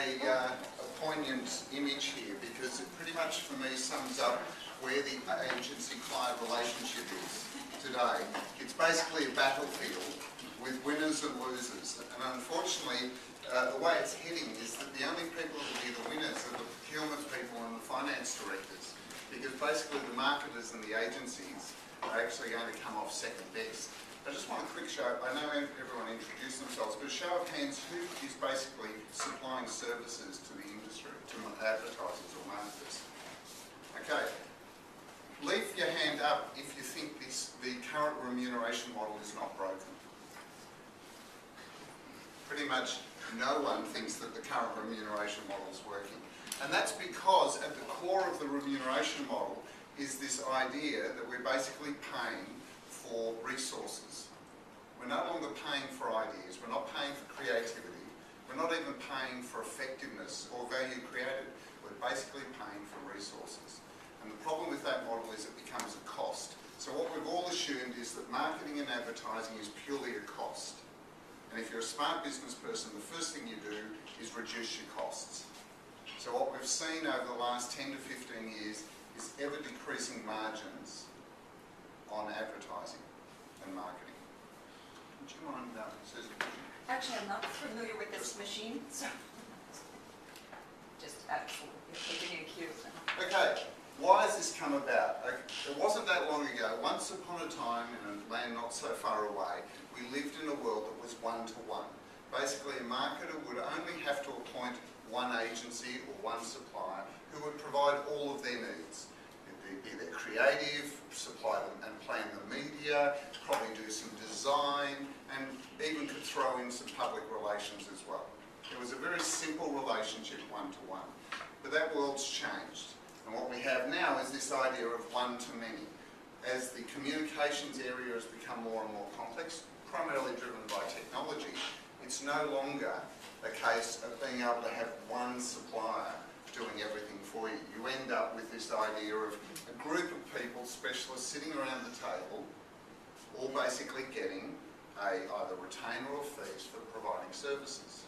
a poignant image here because it pretty much for me sums up where the agency-client relationship is today. It's basically a battlefield with winners and losers, and unfortunately the way it's heading is that the only people that will be the winners are the procurement people and the finance directors, because basically the marketers and the agencies are actually going to come off second best. I just want a quick show. I know everyone introduced themselves, but a show of hands, who is basically supplying services to the industry, to advertisers or marketers? Okay. Leave your hand up if you think the current remuneration model is not broken. Pretty much no one thinks that the current remuneration model is working. And that's because at the core of the remuneration model is this idea that we're basically paying for resources. We're no longer paying for ideas, we're not paying for creativity, we're not even paying for effectiveness or value created. We're basically paying for resources. And the problem with that model is it becomes a cost. So what we've all assumed is that marketing and advertising is purely a cost. And if you're a smart business person, the first thing you do is reduce your costs. So what we've seen over the last 10 to 15 years is ever decreasing margins on advertising and marketing. Would you mind, Susan? Actually, I'm not familiar with this machine, so just absolutely give me a cue. Okay, why has this come about? It wasn't that long ago. Once upon a time, in a land not so far away, we lived in a world that was one-to-one. Basically, a marketer would only have to appoint one agency or one supplier who would provide all of their needs. Be their creative, supply them and plan the media, probably do some design, and even could throw in some public relations as well. It was a very simple relationship, one-to-one. But that world's changed. And what we have now is this idea of one-to-many. As the communications area has become more and more complex, primarily driven by technology, it's no longer a case of being able to have one supplier doing everything for you. You end up with this idea of a group of people, specialists, sitting around the table, all basically getting either retainer or fees for providing services.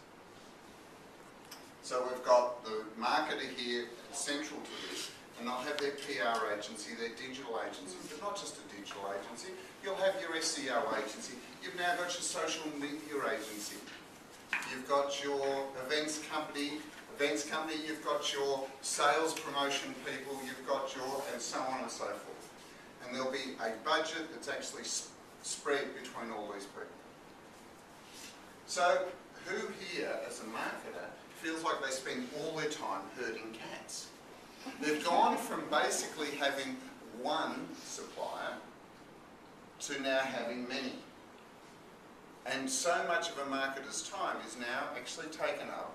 So we've got the marketer here central to this, and they'll have their PR agency, their digital agency, but not just a digital agency. You'll have your SEO agency. You've now got your social media agency. You've got your events company, you've got your sales promotion people, you've got your, and so on and so forth. And there'll be a budget that's actually spread between all these people. So who here, as a marketer, feels like they spend all their time herding cats? They've gone from basically having one supplier to now having many. And so much of a marketer's time is now actually taken up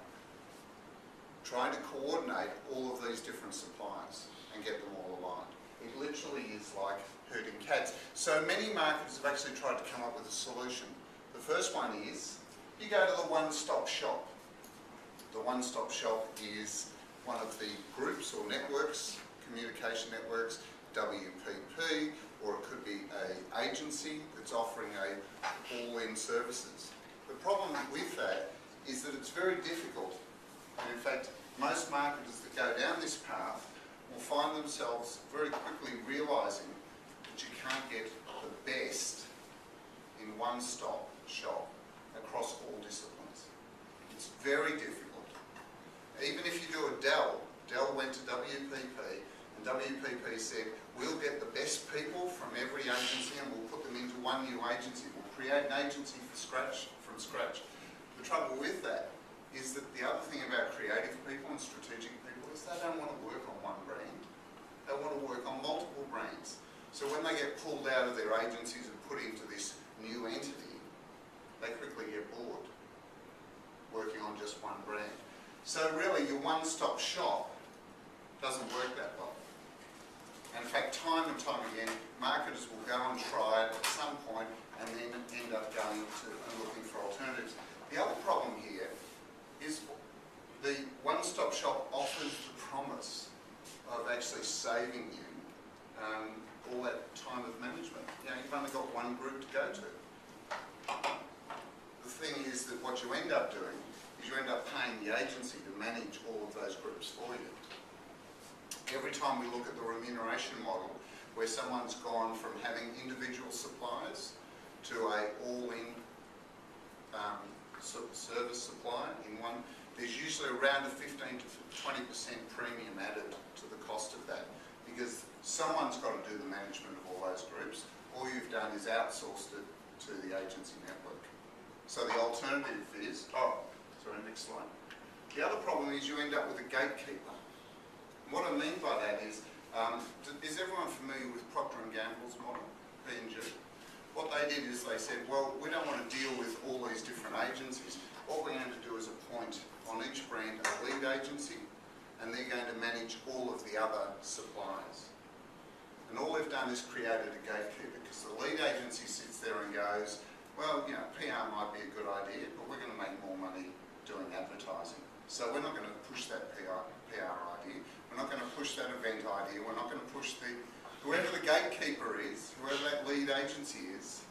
trying to coordinate all of these different suppliers and get them all aligned. It literally is like herding cats. So many marketers have actually tried to come up with a solution. The first one is, you go to the one-stop shop. The one-stop shop is one of the groups or networks, communication networks, WPP, or it could be an agency that's offering a all-in services. The problem with that is that it's very difficult. And in fact, most marketers that go down this path will find themselves very quickly realising that you can't get the best in one-stop shop across all disciplines. It's very difficult. Even if you do a Dell went to WPP, and WPP said, we'll get the best people from every agency and we'll put them into one new agency. We'll create an agency from scratch. The trouble with that is that the other thing about creative people and strategic people is they don't want to work on one brand. They want to work on multiple brands. So when they get pulled out of their agencies and put into this new entity, they quickly get bored working on just one brand. So really, your one-stop shop doesn't work that well. And in fact, time and time again, marketers will go and try it at some point and then end up going to and looking for alternatives. The other problem here is the one-stop shop offers the promise of actually saving you all that time of management. You know, you've only got one group to go to. The thing is that what you end up doing is you end up paying the agency to manage all of those groups for you. Every time we look at the remuneration model, where someone's gone from having individual suppliers to a all-in service supply in one, there's usually around a 15 to 20% premium added to the cost of that, because someone's got to do the management of all those groups. All you've done is outsourced it to the agency network. So the alternative is, next slide. The other problem is you end up with a gatekeeper. What I mean by that is everyone familiar with Procter & Gamble's model, P&G? What they did is they said, well, we don't want to deal with all these different agencies. What we're going to do is appoint on each brand a lead agency, and they're going to manage all of the other suppliers. And all they've done is created a gatekeeper, because the lead agency sits there and goes, well, you know, PR might be a good idea, but we're going to make more money doing advertising. So we're not going to push that PR idea. We're not going to push that event idea. We're not going to push whoever the gatekeeper is, whoever that lead agency is,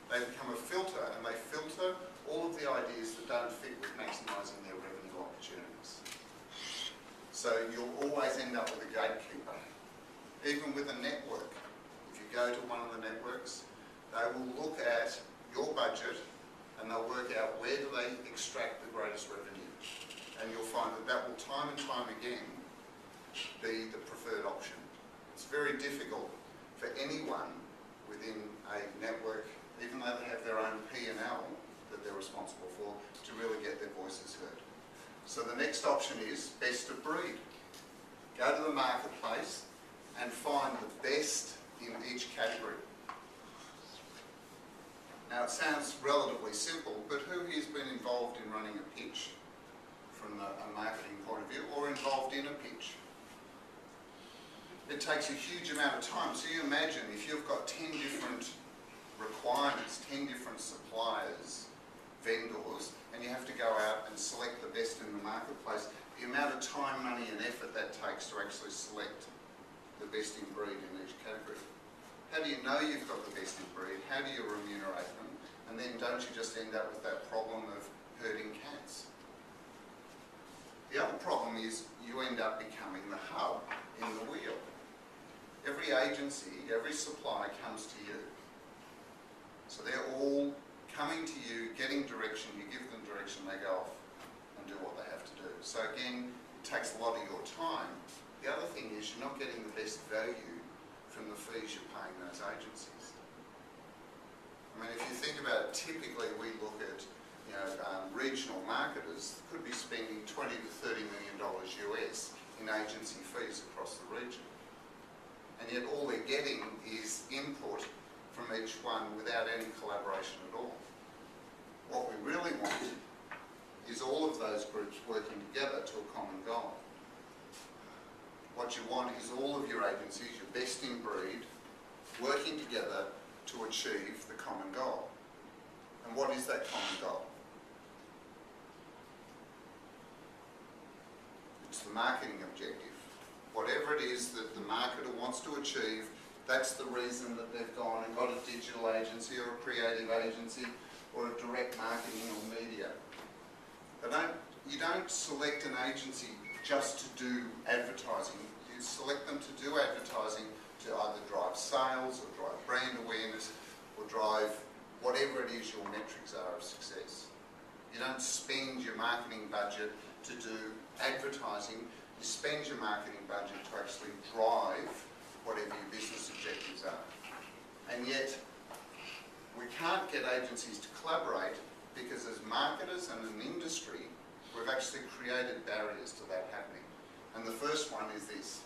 they become a filter, and they filter all of the ideas that don't fit with maximising their revenue opportunities. So you'll always end up with a gatekeeper. Even with a network, if you go to one of the networks, they will look at your budget and they'll work out where do they extract the greatest revenue. And you'll find that that will time and time again be the preferred option. It's very difficult for anyone within a network, even though they have their own P&L that they're responsible for, to really get their voices heard. So the next option is best of breed. Go to the marketplace and find the best in each category. Now it sounds relatively simple, but who here's been involved in running a pitch from a marketing point of view, or involved in a pitch? It takes a huge amount of time. So you imagine if you've got 10 different requirements, 10 different suppliers, vendors, and you have to go out and select the best in the marketplace, the amount of time, money and effort that takes to actually select the best in breed in each category. How do you know you've got the best in breed? How do you remunerate them? And then don't you just end up with that problem of herding cats? The other problem is you end up becoming the hub in the wheel. Every agency, every supplier comes to you. So they're all coming to you, getting direction, you give them direction, they go off and do what they have to do. So again, it takes a lot of your time. The other thing is you're not getting the best value from the fees you're paying those agencies. I mean, if you think about it, typically we look at regional marketers could be spending $20 to $30 million US in agency fees across the region. And yet all they're getting is input from each one without any collaboration at all. What we really want is all of those groups working together to a common goal. What you want is all of your agencies, your best in breed, working together to achieve the common goal. And what is that common goal? It's the marketing objective. Whatever it is that the marketer wants to achieve, that's the reason that they've gone and got a digital agency or a creative agency or a direct marketing or media. You don't select an agency just to do advertising. You select them to do advertising to either drive sales or drive brand awareness or drive whatever it is your metrics are of success. You don't spend your marketing budget to do advertising. You spend your marketing budget to actually drive whatever your business objectives are. And yet, we can't get agencies to collaborate because as marketers and an industry, we've actually created barriers to that happening. And the first one is this.